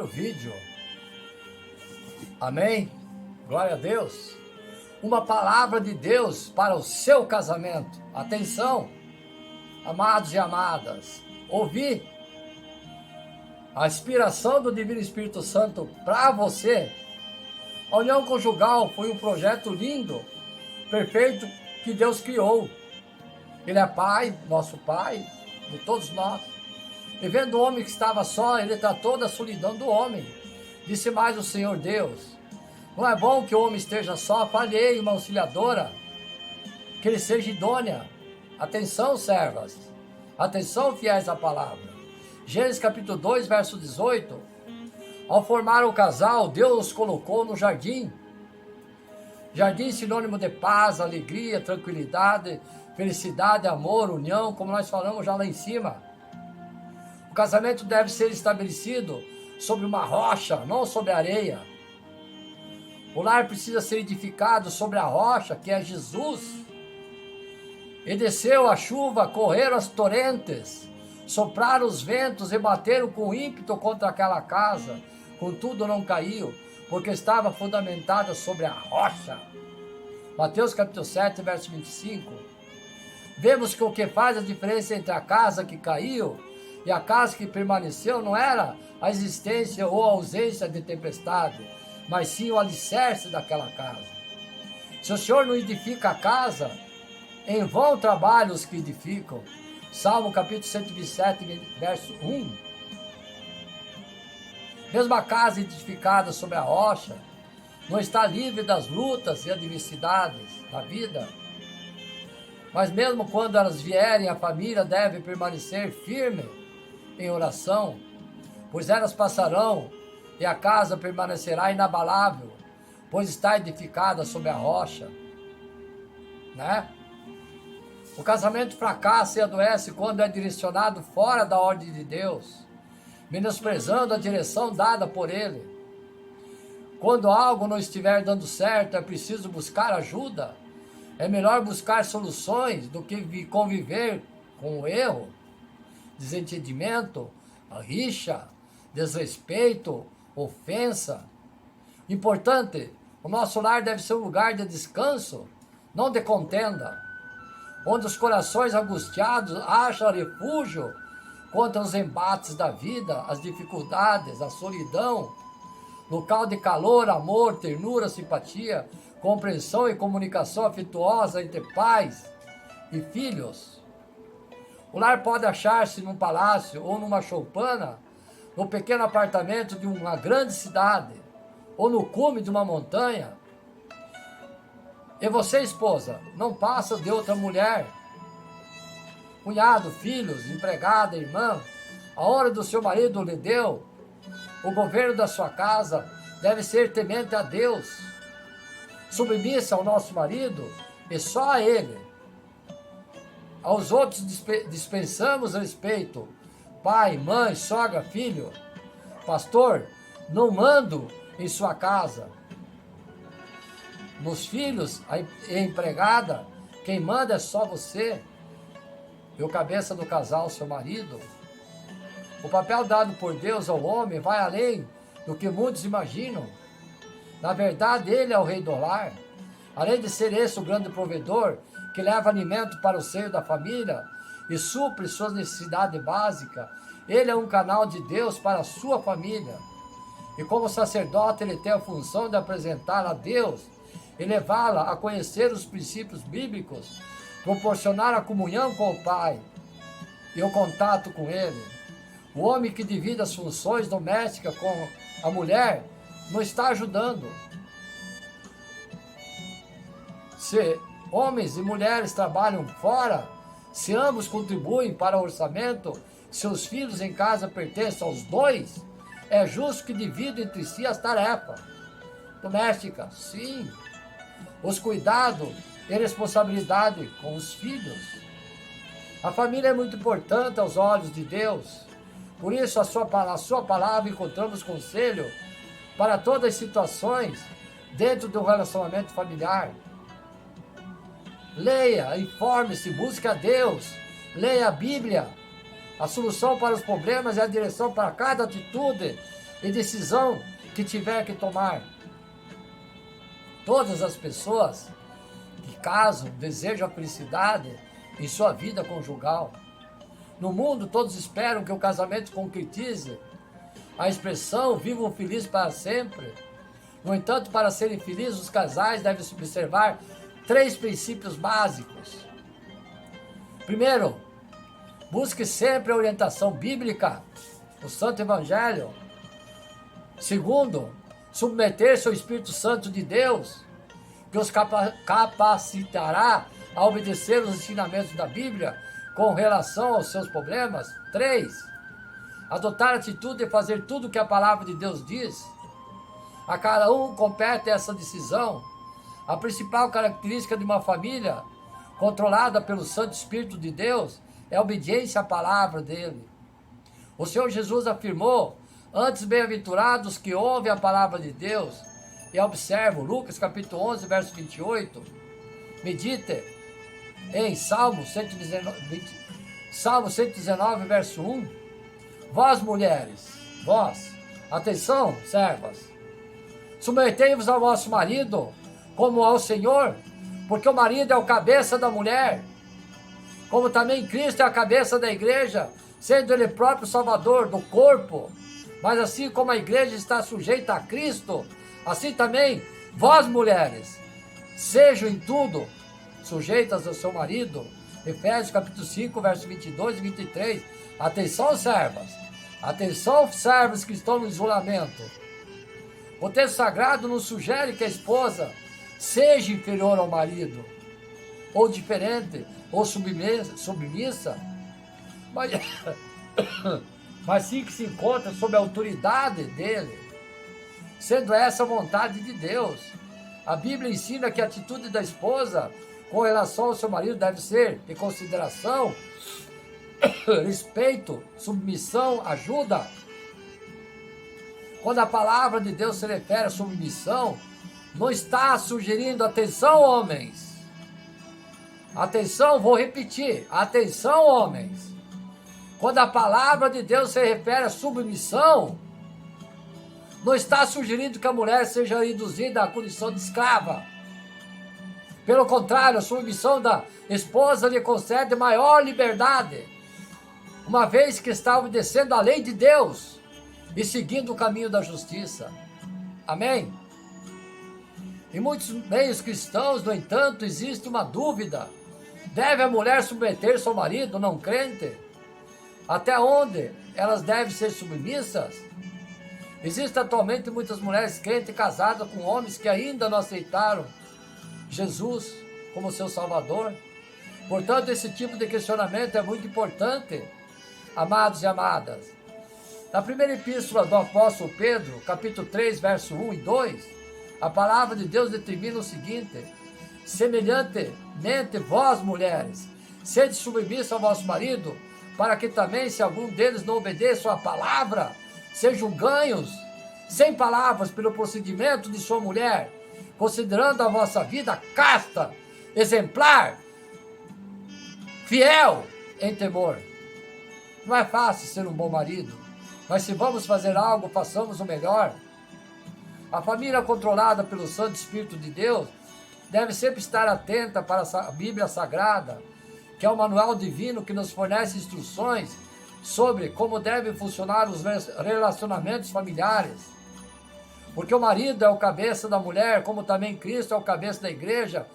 terceiro vídeo. Amém? Glória a Deus. Uma palavra de Deus para o seu casamento. Atenção, amados e amadas. Ouvi a inspiração do Divino Espírito Santo para você. A união conjugal foi um projeto lindo, perfeito, que Deus criou. Ele é Pai, nosso Pai, de todos nós. E vendo o homem que estava só, ele tratou da solidão do homem. Disse mais o Senhor Deus: não é bom que o homem esteja só, falhei uma auxiliadora, que ele seja idônea. Atenção, servas. Atenção, fiéis à palavra. Gênesis capítulo 2, verso 18. Ao formar o casal, Deus os colocou no jardim. Jardim sinônimo de paz, alegria, tranquilidade, felicidade, amor, união, como nós falamos já lá em cima. O casamento deve ser estabelecido sobre uma rocha, não sobre areia. O lar precisa ser edificado sobre a rocha, que é Jesus. E desceu a chuva, correram as torrentes, sopraram os ventos e bateram com ímpeto contra aquela casa. Contudo não caiu, porque estava fundamentada sobre a rocha. Mateus capítulo 7, verso 25. Vemos que o que faz a diferença entre a casa que caiu e a casa que permaneceu não era a existência ou a ausência de tempestade, mas sim o alicerce daquela casa. Se o Senhor não edifica a casa, em vão trabalham os que edificam. Salmo capítulo 127, verso 1. Mesmo a casa edificada sobre a rocha não está livre das lutas e adversidades da vida. Mas mesmo quando elas vierem, a família deve permanecer firme em oração, pois elas passarão e a casa permanecerá inabalável, pois está edificada sobre a rocha, né? O casamento fracassa e adoece quando é direcionado fora da ordem de Deus, menosprezando a direção dada por Ele. Quando algo não estiver dando certo, é preciso buscar ajuda. É melhor buscar soluções do que conviver com o erro, desentendimento, rixa, desrespeito, ofensa. Importante, o nosso lar deve ser um lugar de descanso, não de contenda, onde os corações angustiados acham refúgio contra os embates da vida, as dificuldades, a solidão, local de calor, amor, ternura, simpatia, compreensão e comunicação afetuosa entre pais e filhos. O lar pode achar-se num palácio ou numa choupana, no pequeno apartamento de uma grande cidade, ou no cume de uma montanha. E você, esposa, não passa de outra mulher. Cunhado, filhos, empregada, irmã, a hora do seu marido lhe deu. O governo da sua casa deve ser temente a Deus, submissa ao nosso marido e só a ele. Aos outros dispensamos respeito, pai, mãe, sogra, filho. Pastor, não mando em sua casa. Nos filhos e empregada, quem manda é só você e o cabeça do casal, seu marido. O papel dado por Deus ao homem vai além do que muitos imaginam. Na verdade, ele é o rei do lar. Além de ser esse o grande provedor que leva alimento para o seio da família e supre suas necessidades básicas, ele é um canal de Deus para a sua família. E como sacerdote, ele tem a função de apresentar a Deus e levá-la a conhecer os princípios bíblicos, proporcionar a comunhão com o Pai e o contato com Ele. O homem que divide as funções domésticas com a mulher não está ajudando. Se homens e mulheres trabalham fora, se ambos contribuem para o orçamento, seus filhos em casa pertencem aos dois, é justo que dividam entre si as tarefas domésticas. Sim, os cuidados e responsabilidade com os filhos. A família é muito importante aos olhos de Deus. Por isso, a sua palavra encontramos conselho para todas as situações dentro do relacionamento familiar. Leia, informe-se, busque a Deus, leia a Bíblia. A solução para os problemas é a direção para cada atitude e decisão que tiver que tomar. Todas as pessoas que casam desejam a felicidade em sua vida conjugal. No mundo, todos esperam que o casamento concretize a expressão vivam felizes para sempre. No entanto, para serem felizes, os casais devem observar 3 princípios básicos. Primeiro, busque sempre a orientação bíblica, o Santo Evangelho. Segundo, submeter-se ao Espírito Santo de Deus, que os capacitará a obedecer os ensinamentos da Bíblia com relação aos seus problemas. 3, adotar a atitude de fazer tudo o que a palavra de Deus diz. A cada um compete essa decisão. A principal característica de uma família controlada pelo Santo Espírito de Deus é a obediência à palavra dele. O Senhor Jesus afirmou: antes bem-aventurados que ouvem a palavra de Deus e observam. Lucas capítulo 11, verso 28. Medite em Salmo 119, verso 1. Vós, mulheres, vós, atenção, servas, submetei-vos ao vosso marido como ao Senhor, porque o marido é o cabeça da mulher, como também Cristo é a cabeça da igreja, sendo ele próprio salvador do corpo. Mas assim como a igreja está sujeita a Cristo, assim também vós, mulheres, sejam em tudo sujeitas ao seu marido. Efésios capítulo 5, verso 22 e 23. Atenção, servas. Atenção, servos que estão no isolamento. O texto sagrado nos sugere que a esposa seja inferior ao marido, ou diferente, ou submissa, mas sim que se encontra sob a autoridade dele, sendo essa a vontade de Deus. A Bíblia ensina que a atitude da esposa com relação ao seu marido deve ser de consideração, respeito, submissão, ajuda. Quando a palavra de Deus se refere à submissão, não está sugerindo, atenção, homens. Atenção, vou repetir, atenção, homens. Quando a palavra de Deus se refere à submissão, não está sugerindo que a mulher seja reduzida à condição de escrava. Pelo contrário, a submissão da esposa lhe concede maior liberdade, uma vez que está obedecendo à lei de Deus e seguindo o caminho da justiça. Amém? Em muitos meios cristãos, no entanto, existe uma dúvida. Deve a mulher submeter-se ao marido não crente? Até onde elas devem ser submissas? Existem atualmente muitas mulheres crentes casadas com homens que ainda não aceitaram Jesus como seu Salvador. Portanto, esse tipo de questionamento é muito importante, amados e amadas. Na primeira epístola do apóstolo Pedro, capítulo 3, verso 1 e 2, a palavra de Deus determina o seguinte: semelhantemente vós, mulheres, sede submissas ao vosso marido, para que também, se algum deles não obedeça à palavra, sejam ganhos, sem palavras, pelo procedimento de sua mulher, considerando a vossa vida casta, exemplar, fiel em temor. Não é fácil ser um bom marido, mas se vamos fazer algo, façamos o melhor. A família controlada pelo Santo Espírito de Deus deve sempre estar atenta para a Bíblia Sagrada, que é o manual divino que nos fornece instruções sobre como devem funcionar os relacionamentos familiares. Porque o marido é o cabeça da mulher, como também Cristo é o cabeça da igreja.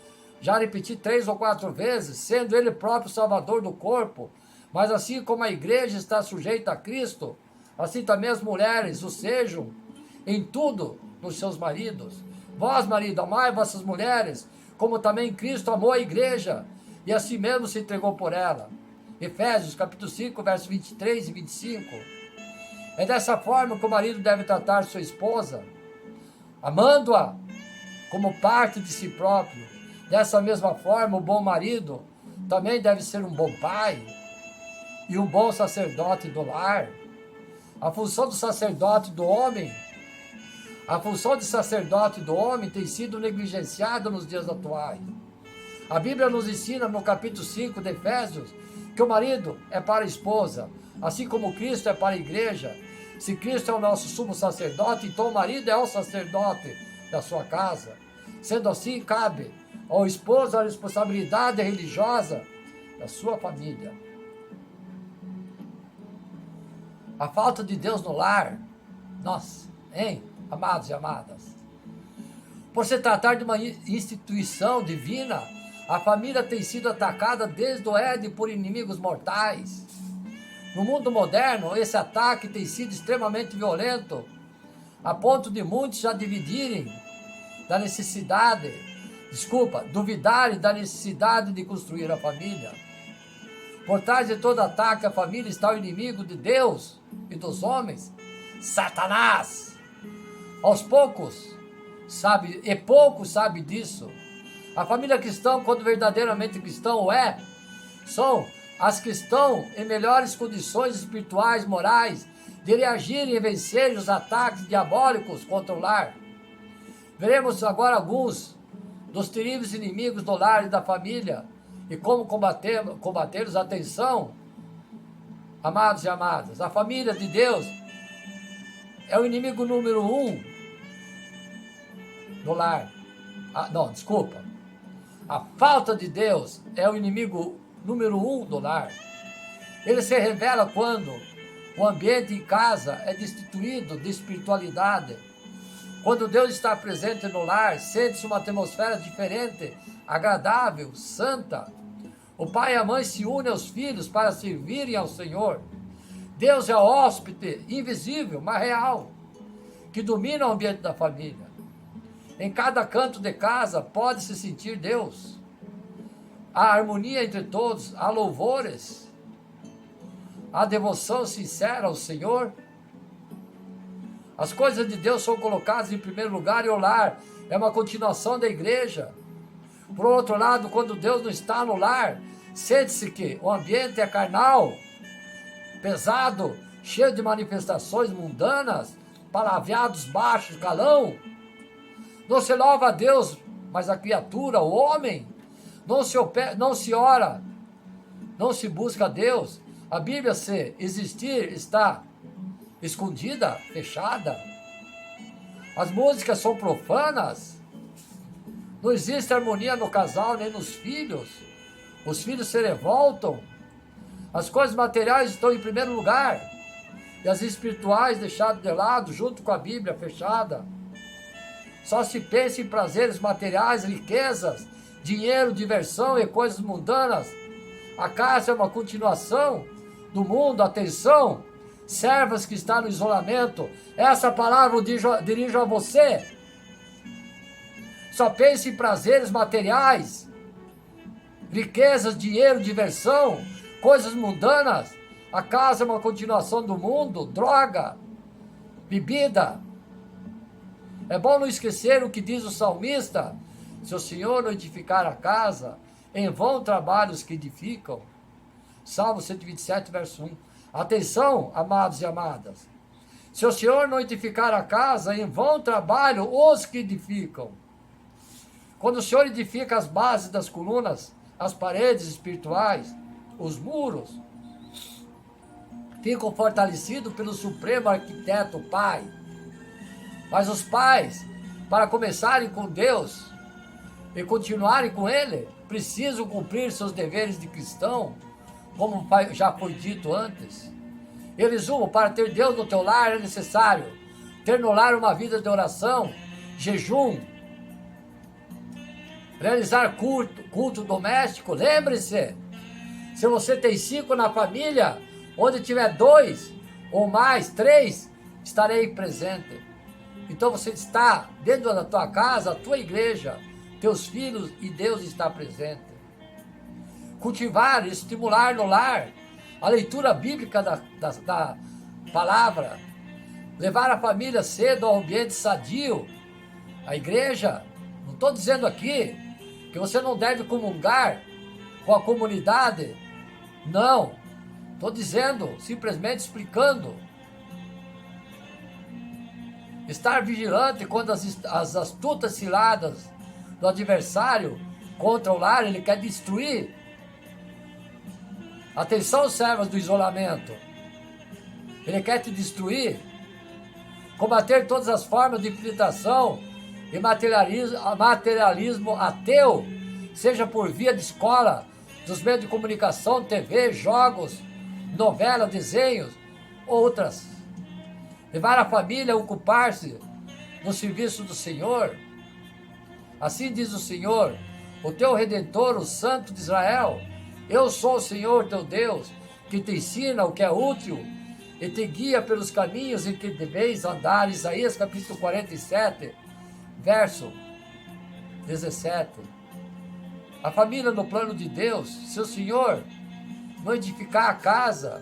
Já repeti 3 ou 4 vezes, sendo ele próprio salvador do corpo. Mas assim como a igreja está sujeita a Cristo, assim também as mulheres o sejam em tudo nos seus maridos. Vós, marido, amai vossas mulheres, como também Cristo amou a igreja, e assim mesmo se entregou por ela. Efésios capítulo 5, versos 23 e 25. É dessa forma que o marido deve tratar sua esposa, amando-a como parte de si próprio. Dessa mesma forma, o bom marido também deve ser um bom pai e um bom sacerdote do lar. A função do sacerdote do homem tem sido negligenciada nos dias atuais. A Bíblia nos ensina no capítulo 5 de Efésios que o marido é para a esposa, assim como Cristo é para a igreja, Se Cristo é o nosso sumo sacerdote, então o marido é o sacerdote da sua casa. Sendo assim, cabe ao esposo a responsabilidade religiosa da sua família. A falta de Deus no lar, nossa, hein, amados e amadas? Por se tratar de uma instituição divina, a família tem sido atacada desde o Éden por inimigos mortais. No mundo moderno, esse ataque tem sido extremamente violento, a ponto de muitos já duvidarem da necessidade de construir a família. Por trás de todo ataque à família está o inimigo de Deus e dos homens, Satanás. Poucos sabem disso. A família cristã, quando verdadeiramente cristão são as que estão em melhores condições espirituais, morais, de reagirem e vencerem os ataques diabólicos contra o lar. Veremos agora alguns dos terríveis inimigos do lar e da família e como combatê-los. Atenção, amados e amadas, a família de Deus é o inimigo número 1 do lar. A falta de Deus é o inimigo número 1 do lar. Ele se revela quando o ambiente em casa é destituído de espiritualidade. Quando Deus está presente no lar, sente-se uma atmosfera diferente, agradável, santa. O pai e a mãe se unem aos filhos para servirem ao Senhor. Deus é o hóspede invisível, mas real, que domina o ambiente da família. Em cada canto de casa pode-se sentir Deus. Há harmonia entre todos, há louvores, há devoção sincera ao Senhor. As coisas de Deus são colocadas em primeiro lugar e o lar é uma continuação da igreja. Por outro lado, quando Deus não está no lar, sente-se que o ambiente é carnal, pesado, cheio de manifestações mundanas, palavreados baixos, galão. Não se louva a Deus, mas a criatura, o homem. Não se ora, não se busca a Deus. A Bíblia, se existir, está escondida, fechada. As músicas são profanas. Não existe harmonia no casal nem nos filhos. Os filhos se revoltam. As coisas materiais estão em primeiro lugar e as espirituais deixadas de lado, junto com a Bíblia fechada. Só se pensa em prazeres materiais, riquezas, dinheiro, diversão e coisas mundanas. A casa é uma continuação do mundo. Atenção, servas que estão no isolamento, essa palavra eu dirijo a você. Só pense em prazeres materiais, riquezas, dinheiro, diversão, coisas mundanas. A casa é uma continuação do mundo, droga, bebida. É bom não esquecer o que diz o salmista: se o Senhor não edificar a casa, em vão trabalham os que edificam. Salmo 127, verso 1. Atenção, amados e amadas. Se o Senhor não edificar a casa, em vão trabalham os que edificam. Quando o Senhor edifica as bases das colunas, as paredes espirituais, os muros, ficam fortalecidos pelo supremo arquiteto, o Pai. Mas os pais, para começarem com Deus e continuarem com Ele, precisam cumprir seus deveres de cristão, como já foi dito antes. Em resumo, para ter Deus no teu lar é necessário ter no lar uma vida de oração, jejum, realizar culto doméstico. Lembre-se, se você tem 5 na família, onde tiver 2 ou mais, 3, estarei presente. Então você está dentro da tua casa, a tua igreja, teus filhos, e Deus está presente. Cultivar, estimular no lar a leitura bíblica da palavra, levar a família cedo ao ambiente sadio, a igreja. Não estou dizendo aqui que você não deve comungar com a comunidade, não, estou dizendo, simplesmente explicando. Estar vigilante quando as astutas ciladas do adversário contra o lar, ele quer destruir. Atenção, servas do isolamento. Ele quer te destruir. combater todas as formas de infiltração e materialismo ateu, seja por via de escola, dos meios de comunicação, TV, jogos, novelas, desenhos, outras. Levar a família a ocupar-se no serviço do Senhor. Assim diz o Senhor, o teu Redentor, o Santo de Israel. Eu sou o Senhor teu Deus, que te ensina o que é útil e te guia pelos caminhos em que deveis andar. Isaías capítulo 47, verso 17. A família no plano de Deus, se o Senhor não edificar a casa,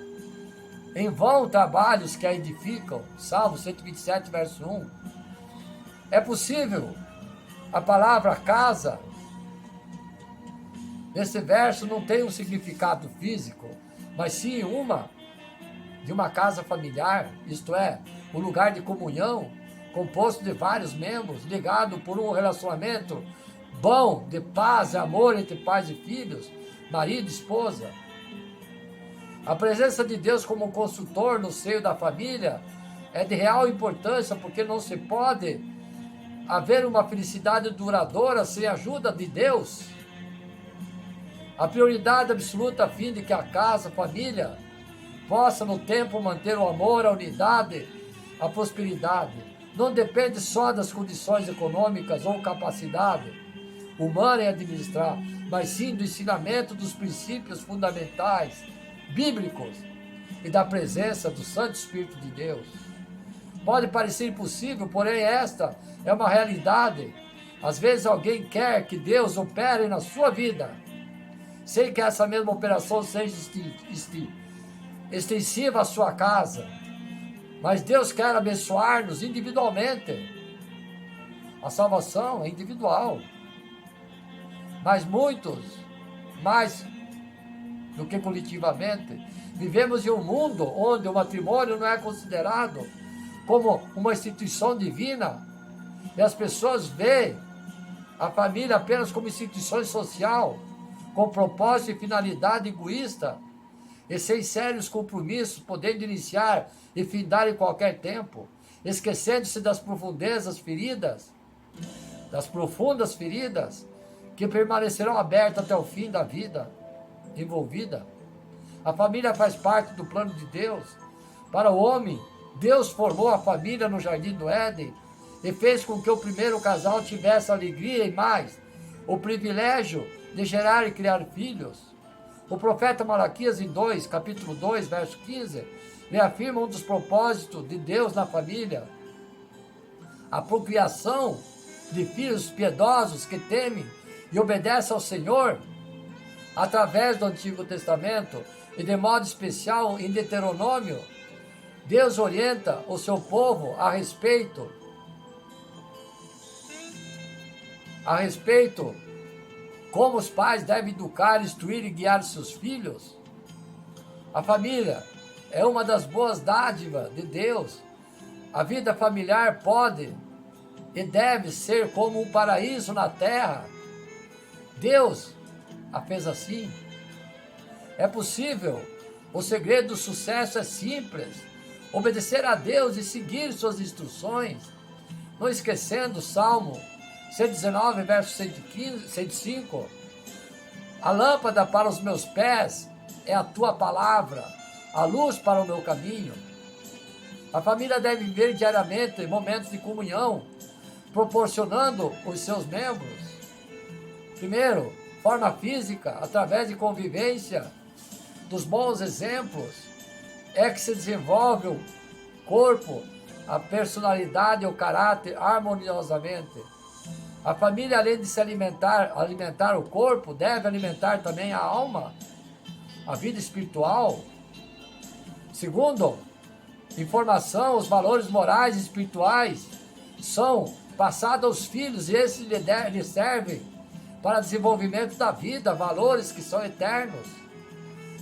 em vão trabalhos que a edificam. Salmo 127, verso 1. É possível a palavra casa, nesse verso, não tem um significado físico, mas sim de uma casa familiar, isto é, um lugar de comunhão, composto de vários membros, ligado por um relacionamento bom, de paz e amor entre pais e filhos, marido e esposa. A presença de Deus como consultor no seio da família é de real importância, porque não se pode haver uma felicidade duradoura sem a ajuda de Deus. A prioridade absoluta a fim de que a casa, a família, possa no tempo manter o amor, a unidade, a prosperidade. Não depende só das condições econômicas ou capacidade humana em administrar, mas sim do ensinamento dos princípios fundamentais, bíblicos e da presença do Santo Espírito de Deus. Pode parecer impossível, porém esta é uma realidade. Às vezes alguém quer que Deus opere na sua vida, sem que essa mesma operação seja extensiva à sua casa. Mas Deus quer abençoar-nos individualmente. A salvação é individual. Mas muitos, mais do que coletivamente, vivemos em um mundo onde o matrimônio não é considerado como uma instituição divina, e as pessoas veem a família apenas como instituição social, com propósito e finalidade egoísta, e sem sérios compromissos, podendo iniciar e findar em qualquer tempo, esquecendo-se das profundas feridas, que permanecerão abertas até o fim da vida envolvida. A família faz parte do plano de Deus. Para o homem, Deus formou a família no jardim do Éden e fez com que o primeiro casal tivesse alegria e mais, o privilégio de gerar e criar filhos. O profeta Malaquias, capítulo 2, verso 15, reafirma um dos propósitos de Deus na família: a procriação de filhos piedosos que temem e obedecem ao Senhor. Através do Antigo Testamento, e de modo especial em Deuteronômio, Deus orienta o seu povo a respeito como os pais devem educar, instruir e guiar seus filhos. A família é uma das boas dádivas de Deus. A vida familiar pode e deve ser como um paraíso na terra. Deus a fez assim. É possível. O segredo do sucesso é simples: obedecer a Deus e seguir suas instruções, não esquecendo o Salmo 119, verso 105. A lâmpada para os meus pés é a tua palavra, a luz para o meu caminho. A família deve viver diariamente momentos de comunhão, proporcionando os seus membros. Primeiro, forma física, através de convivência, dos bons exemplos, é que se desenvolve o corpo, a personalidade e o caráter harmoniosamente. A família, além de se alimentar o corpo, deve alimentar também a alma, a vida espiritual. Segundo, informação, os valores morais e espirituais são passados aos filhos e esses lhes servem para desenvolvimento da vida, valores que são eternos.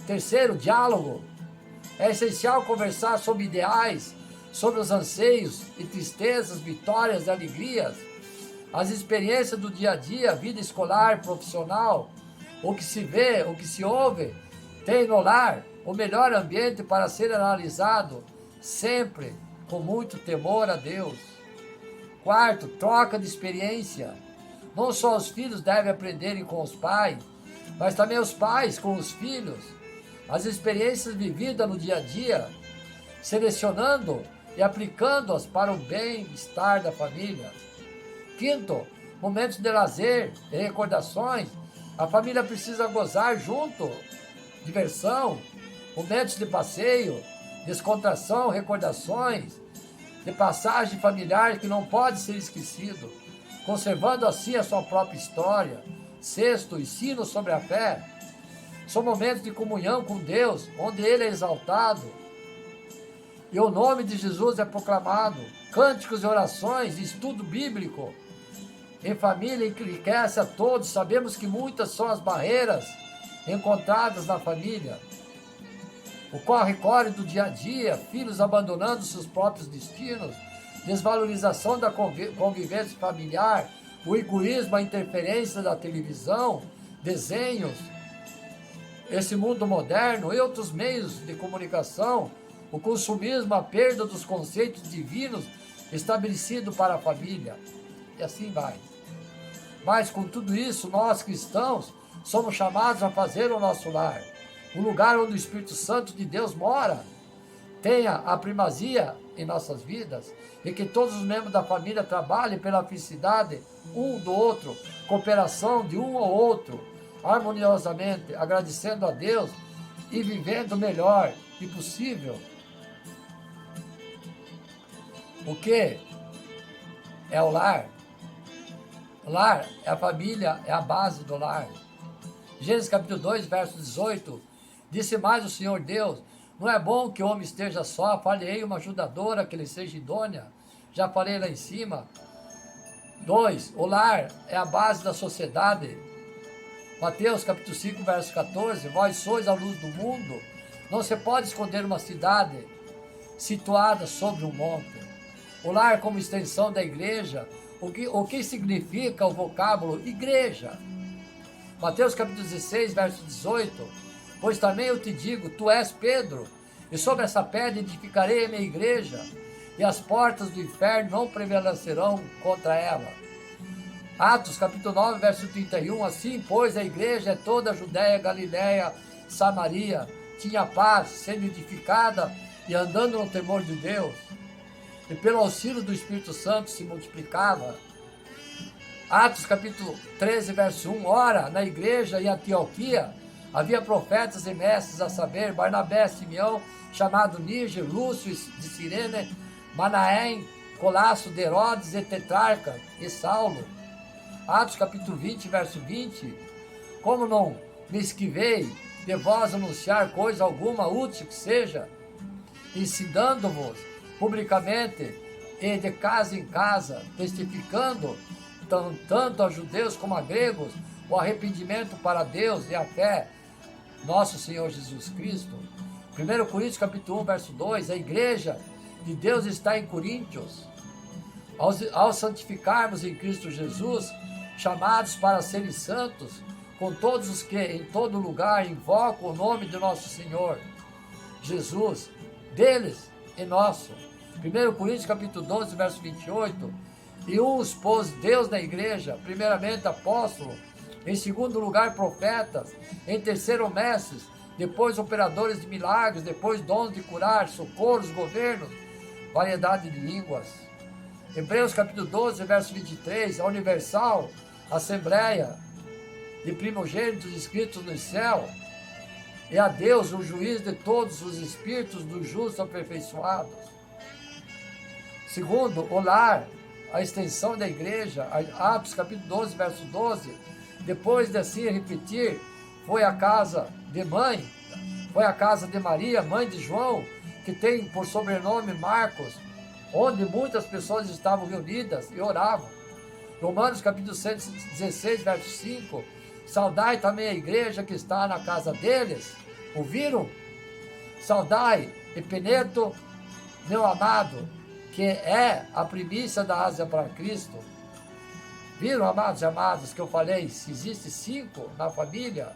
Terceiro, diálogo. É essencial conversar sobre ideais, sobre os anseios e tristezas, vitórias e alegrias, as experiências do dia a dia, vida escolar, profissional, o que se vê, o que se ouve, tem no lar o melhor ambiente para ser analisado sempre com muito temor a Deus. Quarto, troca de experiência. Não só os filhos devem aprenderem com os pais, mas também os pais com os filhos. As experiências vividas no dia a dia, selecionando e aplicando-as para o bem-estar da família. Quinto, momentos de lazer e recordações. A família precisa gozar junto, diversão, momentos de passeio, descontração, recordações, de passagem familiar que não pode ser esquecido, conservando assim a sua própria história. Sexto, ensino sobre a fé. São momentos de comunhão com Deus, onde Ele é exaltado e o nome de Jesus é proclamado. Cânticos e orações, estudo bíblico em família enriquece a todos. Sabemos que muitas são as barreiras encontradas na família. O corre-corre do dia a dia, filhos abandonando seus próprios destinos, desvalorização da convivência familiar, o egoísmo, a interferência da televisão, desenhos, esse mundo moderno e outros meios de comunicação, o consumismo, a perda dos conceitos divinos estabelecidos para a família. E assim vai. Mas com tudo isso, nós cristãos somos chamados a fazer o nosso lar, um lugar onde o Espírito Santo de Deus mora, tenha a primazia em nossas vidas e que todos os membros da família trabalhem pela felicidade um do outro, cooperação de um ao outro, harmoniosamente, agradecendo a Deus e vivendo o melhor que possível. O que é o lar? O lar é a família, é a base do lar. Gênesis capítulo 2, verso 18, disse mais o Senhor Deus, não é bom que o homem esteja só, falei uma ajudadora que lhe seja idônea, já falei lá em cima. 2, o lar é a base da sociedade. Mateus capítulo 5, verso 14, vós sois a luz do mundo, não se pode esconder uma cidade situada sobre um monte. O lar como extensão da igreja, o que significa o vocábulo igreja? Mateus capítulo 16, verso 18, pois também eu te digo, tu és Pedro, e sobre essa pedra edificarei a minha igreja, e as portas do inferno não prevalecerão contra ela. Atos capítulo 9, verso 31, assim, pois a igreja é toda a Judéia, Galiléia, Samaria, tinha paz, sendo edificada e andando no temor de Deus, e pelo auxílio do Espírito Santo se multiplicava. Atos capítulo 13, verso 1, ora, na igreja em Antioquia havia profetas e mestres, a saber, Barnabé, Simeão, chamado Níger, Lúcio de Cirene, Manaém, Colasso de Herodes e Tetrarca, e Saulo. Atos capítulo 20, verso 20, como não me esquivei de vós anunciar coisa alguma útil que seja, ensinando-vos publicamente e de casa em casa, testificando tanto a judeus como a gregos o arrependimento para Deus e a fé nosso Senhor Jesus Cristo. 1 Coríntios capítulo 1, verso 2, a igreja de Deus está em Coríntios. Ao santificarmos em Cristo Jesus, chamados para serem santos, com todos os que em todo lugar invocam o nome de nosso Senhor Jesus, deles e nosso. 1 Coríntios capítulo 12, verso 28, e uns pôs Deus na igreja, primeiramente apóstolos, em segundo lugar profetas, em terceiro mestres, depois operadores de milagres, depois dons de curar, socorros, governos, variedade de línguas. Hebreus capítulo 12, verso 23, a universal assembleia de primogênitos inscritos no céu, e a Deus, o juiz de todos os espíritos dos justos aperfeiçoados. Segundo, o lar, a extensão da igreja, Atos capítulo 12, verso 12, depois de assim repetir, foi a casa de mãe, foi a casa de Maria, mãe de João, que tem por sobrenome Marcos, onde muitas pessoas estavam reunidas e oravam. Romanos capítulo 116, verso 5, saudai também a igreja que está na casa deles. Ouviram? Saudai Epeneto, meu amado, que é a primícia da Ásia para Cristo. Viram, amados e amadas, que eu falei, se existe 5 na família,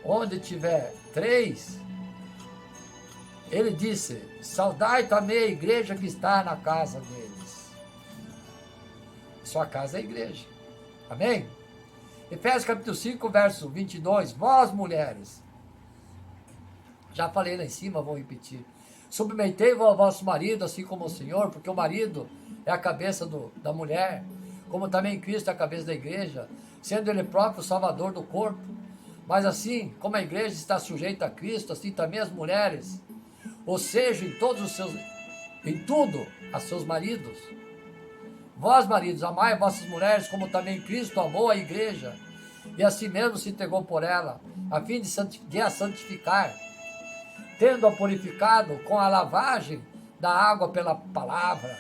onde tiver 3, ele disse: saudai também a igreja que está na casa deles. Sua casa é a igreja. Amém? Efésios capítulo 5, verso 22. Vós, mulheres, já falei lá em cima, vou repetir. Submetei-vos ao vosso marido, assim como o Senhor, porque o marido é a cabeça da mulher, como também Cristo é a cabeça da igreja, sendo ele próprio o salvador do corpo. Mas assim como a igreja está sujeita a Cristo, assim também as mulheres, ou seja, em tudo, a seus maridos. Vós, maridos, amai vossas mulheres, como também Cristo amou a igreja, e assim mesmo se entregou por ela, a fim de a santificar, tendo-a purificado com a lavagem da água pela palavra,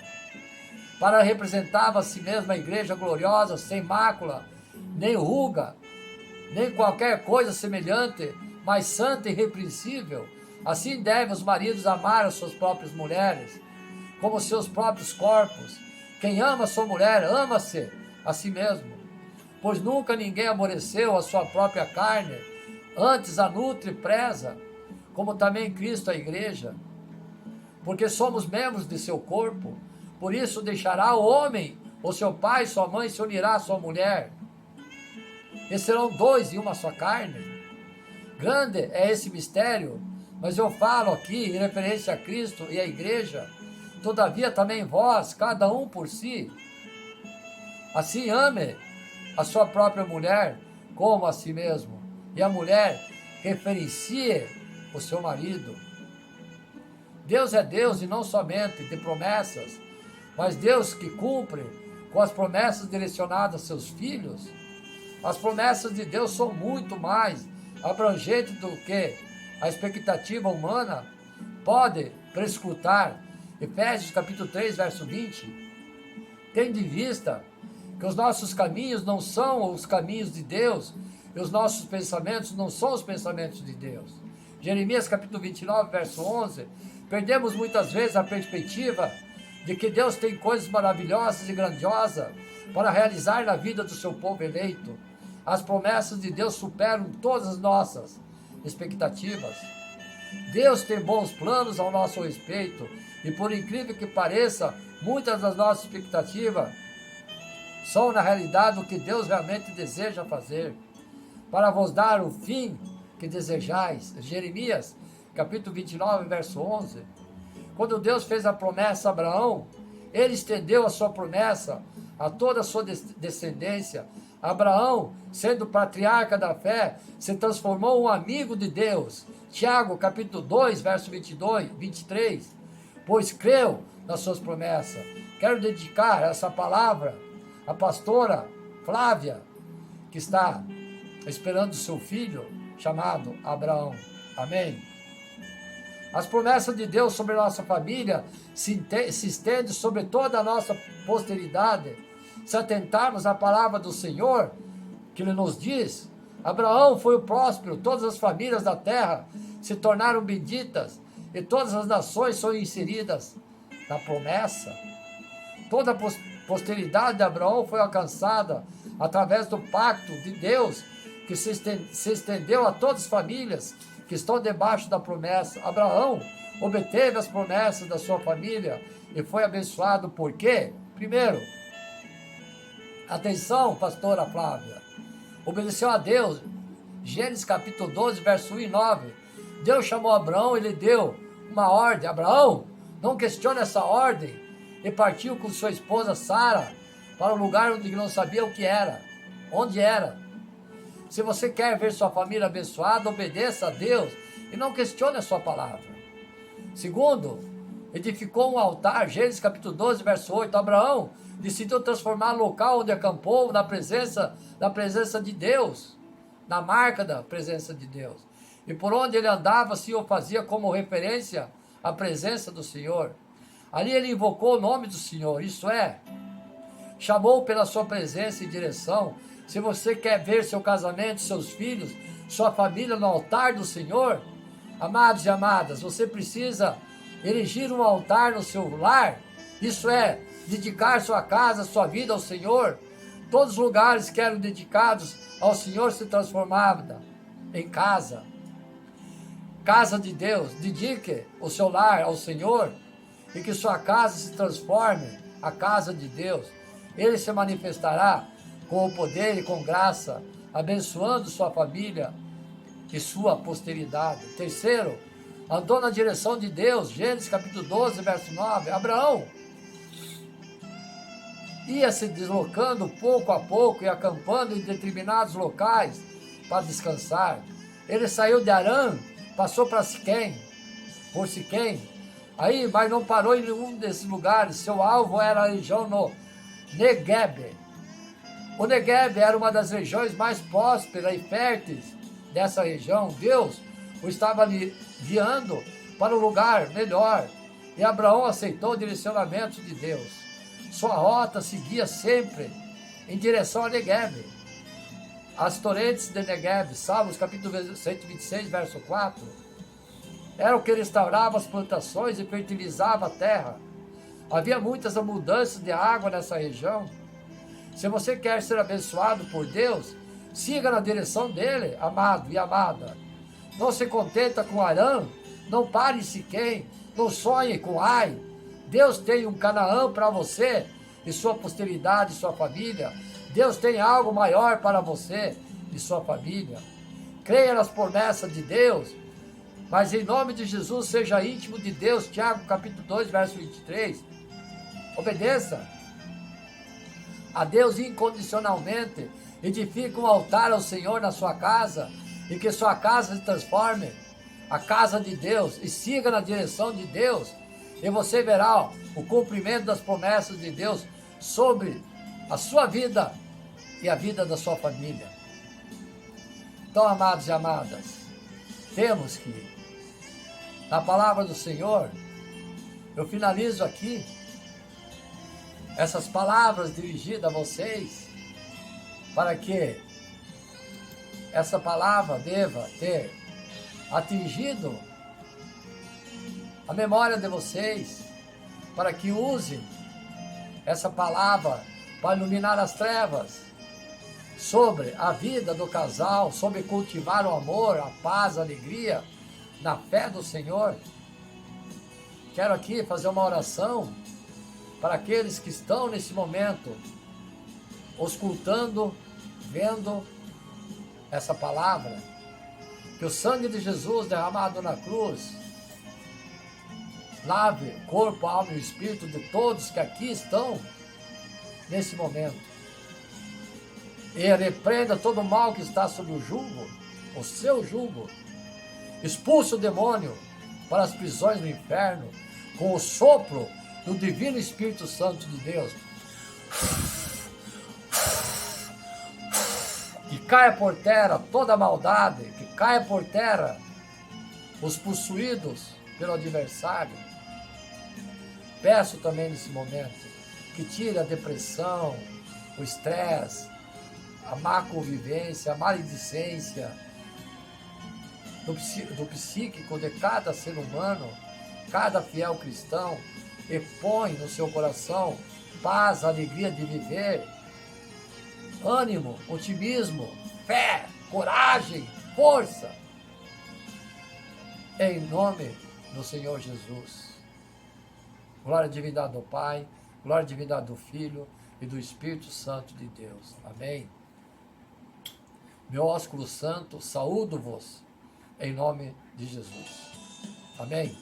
para representar a si mesma a igreja gloriosa, sem mácula, nem ruga, nem qualquer coisa semelhante, mas santa e irrepreensível. Assim devem os maridos amar as suas próprias mulheres, como seus próprios corpos. Quem ama sua mulher, ama-se a si mesmo, pois nunca ninguém aborreceu a sua própria carne, antes a nutre e preza, como também Cristo a igreja, porque somos membros de seu corpo. Por isso deixará o homem, ou seu pai, sua mãe, se unirá à sua mulher, e serão dois em uma só carne. Grande é esse mistério, mas eu falo aqui em referência a Cristo e a igreja. Todavia também vós, cada um por si, assim ame a sua própria mulher como a si mesmo, e a mulher referencie o seu marido. Deus é Deus e não somente de promessas, mas Deus que cumpre com as promessas direcionadas a seus filhos. As promessas de Deus são muito mais abrangentes do que a expectativa humana pode prescrutar. Efésios capítulo 3, verso 20. Tende em vista que os nossos caminhos não são os caminhos de Deus, e os nossos pensamentos não são os pensamentos de Deus. Jeremias capítulo 29, verso 11. Perdemos muitas vezes a perspectiva de que Deus tem coisas maravilhosas e grandiosas para realizar na vida do seu povo eleito. As promessas de Deus superam todas as nossas expectativas. Deus tem bons planos ao nosso respeito, e por incrível que pareça, muitas das nossas expectativas são na realidade o que Deus realmente deseja fazer, para vos dar o fim que desejais. Jeremias capítulo 29, verso 11. Quando Deus fez a promessa a Abraão, ele estendeu a sua promessa a toda a sua descendência. Abraão, sendo patriarca da fé, se transformou em um amigo de Deus. Tiago, capítulo 2, verso 23. Pois creu nas suas promessas. Quero dedicar essa palavra à pastora Flávia, que está esperando seu filho, chamado Abraão. Amém? As promessas de Deus sobre a nossa família se estendem sobre toda a nossa posteridade. Se atentarmos à palavra do Senhor, que Ele nos diz: Abraão foi o próspero, todas as famílias da terra se tornaram benditas, e todas as nações são inseridas na promessa. Toda a posteridade de Abraão foi alcançada através do pacto de Deus, que se estendeu a todas as famílias que estão debaixo da promessa. Abraão obteve as promessas da sua família e foi abençoado por quê? Primeiro, atenção, pastora Flávia, obedeceu a Deus. Gênesis capítulo 12, verso 1 e 9. Deus chamou Abraão e lhe deu uma ordem. Abraão, não questione essa ordem. E partiu com sua esposa Sara para um lugar onde não sabia o que era, onde era. Se você quer ver sua família abençoada, obedeça a Deus e não questione a sua palavra. Segundo, edificou um altar. Gênesis capítulo 12, verso 8. Abraão decidiu transformar o local onde acampou na presença de Deus, na marca da presença de Deus. E por onde ele andava, assim o fazia como referência à presença do Senhor. Ali ele invocou o nome do Senhor, isso é, chamou pela sua presença e direção. Se você quer ver seu casamento, seus filhos, sua família no altar do Senhor, amados e amadas, você precisa erigir um altar no seu lar, isso é, dedicar sua casa, sua vida ao Senhor. Todos os lugares que eram dedicados ao Senhor se transformavam em casa. Casa de Deus, dedique o seu lar ao Senhor e que sua casa se transforme a casa de Deus. Ele se manifestará com o poder e com graça, abençoando sua família e sua posteridade. Terceiro, andou na direção de Deus. Gênesis capítulo 12, verso 9. Abraão ia se deslocando pouco a pouco e acampando em determinados locais para descansar. Ele saiu de Harã, passou para Siquém, por Siquém, aí, mas não parou em nenhum desses lugares. Seu alvo era a região no Negueb. O Negueb era uma das regiões mais prósperas e férteis dessa região. Deus o estava guiando para um lugar melhor e Abraão aceitou o direcionamento de Deus. Sua rota seguia sempre em direção a Negueb, as torrentes de Negueb. Salmos capítulo 126, verso 4. Era o que restaurava as plantações e fertilizava a terra. Havia muitas abundâncias de água nessa região. Se você quer ser abençoado por Deus, siga na direção dele, amado e amada. Não se contenta com Harã, não pare em Siquém, não sonhe com Ai. Deus tem um Canaã para você e sua posteridade e sua família. Deus tem algo maior para você e sua família. Creia nas promessas de Deus, mas em nome de Jesus seja íntimo de Deus. Tiago capítulo 2, verso 23. Obedeça a Deus incondicionalmente. Edifique um altar ao Senhor na sua casa e que sua casa se transforme a casa de Deus e siga na direção de Deus. E você verá o cumprimento das promessas de Deus sobre a sua vida e a vida da sua família. Então, amados e amadas, temos que, na palavra do Senhor, eu finalizo aqui essas palavras dirigidas a vocês, para que essa palavra deva ter atingido a memória de vocês, para que usem essa palavra para iluminar as trevas sobre a vida do casal, sobre cultivar o amor, a paz, a alegria, na fé do Senhor. Quero aqui fazer uma oração para aqueles que estão nesse momento auscultando, vendo essa palavra, que o sangue de Jesus derramado na cruz lave corpo, alma e espírito de todos que aqui estão nesse momento, e repreenda todo o mal que está sob o jugo, o seu jugo. Expulse o demônio para as prisões do inferno com o sopro do divino Espírito Santo de Deus. Que caia por terra toda a maldade, que caia por terra os possuídos pelo adversário. Peço também nesse momento que tire a depressão, o estresse, a má convivência, a maledicência do psíquico de cada ser humano, cada fiel cristão, e põe no seu coração paz, alegria de viver, ânimo, otimismo, fé, coragem, força, em nome do Senhor Jesus. Glória à divindade do Pai, glória à divindade do Filho e do Espírito Santo de Deus. Amém. Meu ósculo santo, saúdo-vos em nome de Jesus. Amém.